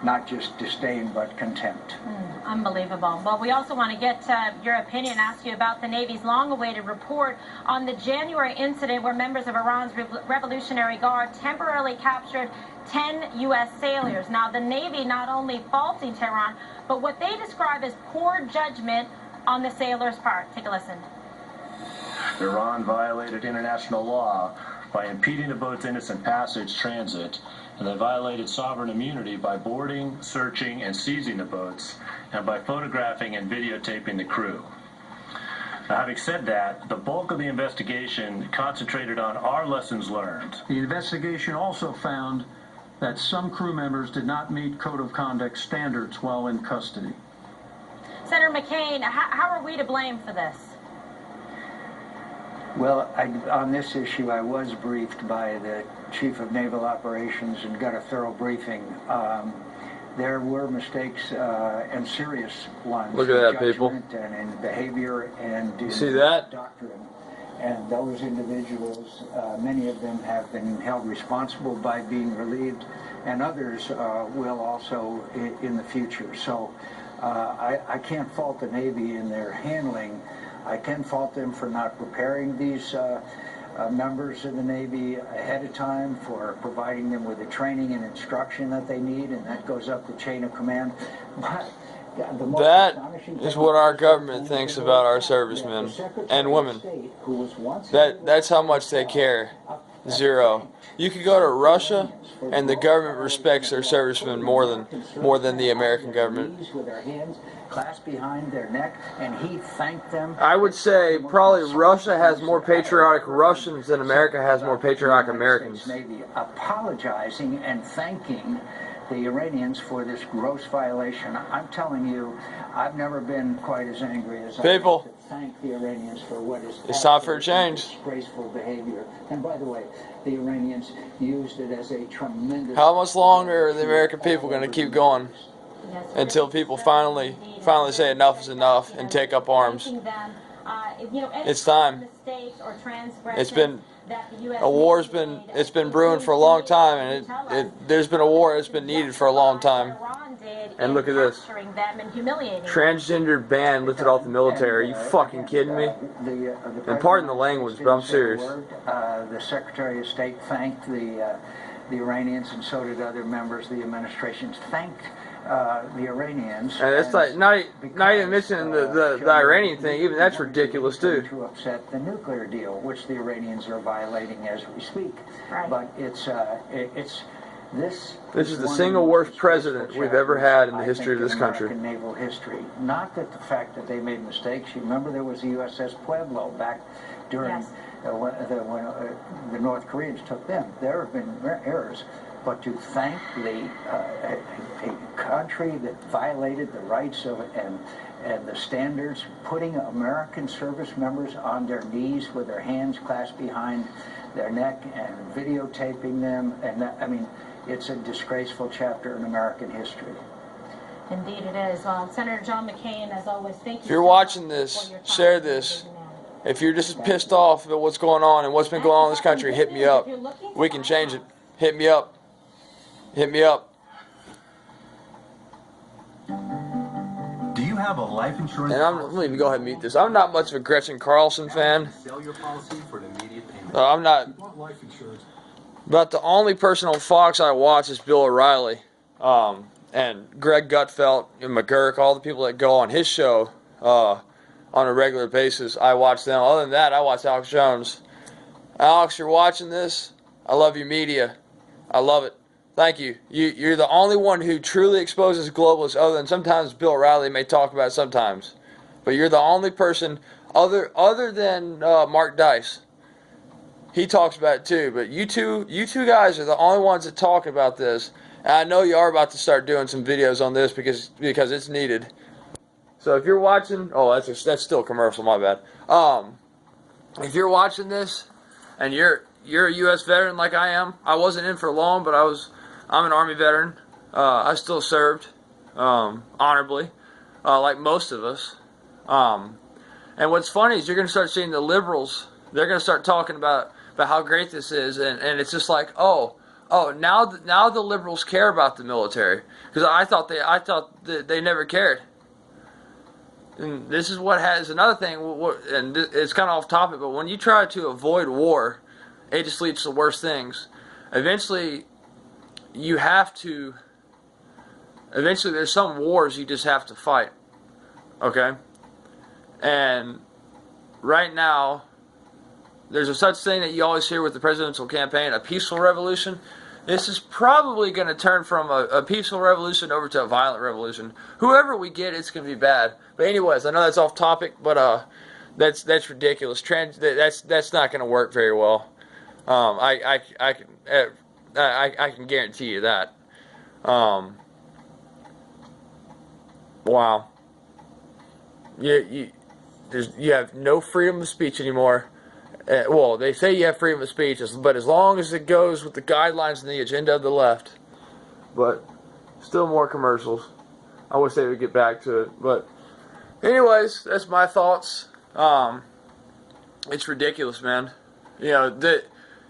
not just disdain but contempt. Unbelievable. Well, we also want to get your opinion, ask you about the Navy's long-awaited report on the January incident where members of Iran's Revolutionary Guard temporarily captured 10 U.S. sailors. Now, the Navy not only faulting Tehran, but what they describe as poor judgment on the sailors' part. Take a listen. Iran violated international law by impeding the boat's innocent passage transit, and they violated sovereign immunity by boarding, searching, and seizing the boats, and by photographing and videotaping the crew. Now, having said that, the bulk of the investigation concentrated on our lessons learned. The investigation also found that some crew members did not meet code of conduct standards while in custody. Senator McCain, how are we to blame for this? Well, on this issue, I was briefed by the Chief of Naval Operations and got a thorough briefing. There were mistakes and serious ones. Look at that, people. And in behavior and in see that? doctrine. And those individuals, many of them have been held responsible by being relieved, and others will also in the future. So I can't fault the Navy in their handling. I can fault them for not preparing these members of the Navy ahead of time, for providing them with the training and instruction that they need, and that goes up the chain of command. But that is what our government thinks about our servicemen and women. That's how much they care. Zero. You could go to Russia, and the government respects their servicemen more than the American government. Clasped behind their neck, and he thanked them. I would say probably Russia has more patriotic Russians than America has more patriotic Americans. Navy apologizing and thanking the Iranians for this gross violation. I'm telling you, I've never been quite as angry as I was to thank the Iranians for what is it's time for a change. Disgraceful behavior. And by the way, the Iranians used it as a tremendous. How much longer are the American people going to keep going until people finally say enough is enough and take up arms? It's time. It's been a war's been brewing for a long time, and there's been a war that's been needed for a long time. And look at this. Transgender ban lifted off the military. Are you fucking kidding me? And pardon the language, but I'm serious. The Secretary of State thanked the Iranians, and so did other members of the administration. Thanked the Iranians. And that's like not even mentioning the Iranian thing. Even that's ridiculous too. To upset the nuclear deal, which the Iranians are violating as we speak. Right. But it's this. This is the single worst president we've ever had in the history of this country. American naval history. Not that the fact that they made mistakes. You remember there was the USS Pueblo back during when the North Koreans took them. There have been errors. But to thank a country that violated the rights of and the standards, putting American service members on their knees with their hands clasped behind their neck and videotaping them, and that, I mean, it's a disgraceful chapter in American history. Indeed it is. Senator John McCain, as always, thank you. If you're watching this, share this. If you're just pissed off about what's going on and what's been going on in this country, hit me up. We can change it. Hit me up. Hit me up. Do you have a life insurance? And I'm going to go ahead and mute this. I'm not much of a Gretchen Carlson fan. I'm not. But the only person on Fox I watch is Bill O'Reilly. And Greg Gutfeld and McGurk, all the people that go on his show on a regular basis, I watch them. Other than that, I watch Alex Jones. Alex, you're watching this? I love your media. I love it. Thank you. You're the only one who truly exposes globalists, other than sometimes Bill O'Reilly may talk about it sometimes. But you're the only person, other than Mark Dice. He talks about it too. But you two guys are the only ones that talk about this. And I know you are about to start doing some videos on this because it's needed. So if you're watching, that's still a commercial, my bad. If you're watching this and you're a U.S. veteran like I am, I wasn't in for long, but I'm an Army veteran. I still served honorably, like most of us. And what's funny is you're going to start seeing the liberals. They're going to start talking about how great this is, and it's just like, oh, now the liberals care about the military, because I thought they never cared. And this is what has another thing, and it's kind of off topic, but when you try to avoid war, it just leads to worse things. Eventually, there's some wars you just have to fight. Okay? And right now, there's a such thing that you always hear with the presidential campaign, a peaceful revolution. This is probably going to turn from a peaceful revolution over to a violent revolution. Whoever we get, it's going to be bad. But anyways, I know that's off topic, but that's ridiculous. That's not going to work very well. I can guarantee you that. Wow. You have no freedom of speech anymore. Well, they say you have freedom of speech, but as long as it goes with the guidelines and the agenda of the left. But still more commercials. I wish they would get back to it. But anyways, that's my thoughts. It's ridiculous, man. You know,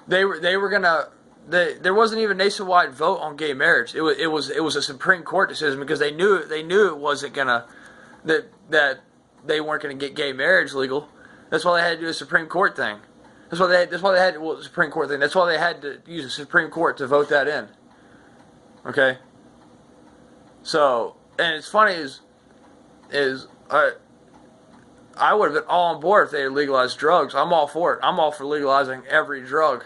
they were gonna. There wasn't even a nationwide vote on gay marriage. It was a Supreme Court decision, because they knew it wasn't gonna that they weren't gonna get gay marriage legal. That's why they had to do a Supreme Court thing. That's why they had the Supreme Court thing. That's why they had to use the Supreme Court to vote that in. Okay. So, and it's funny is I would have been all on board if they had legalized drugs. I'm all for it. I'm all for legalizing every drug,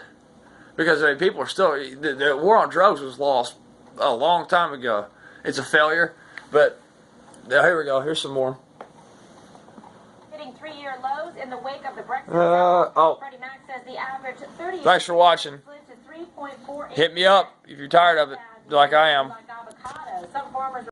because I mean, people are still, the war on drugs was lost a long time ago. It's a failure, but here we go. Here's some more. 3-year lows in the wake of the Brexit. Freddie Mac says the average 30. Thanks for watching. Hit me up if you're tired of it, like I am. Some farmers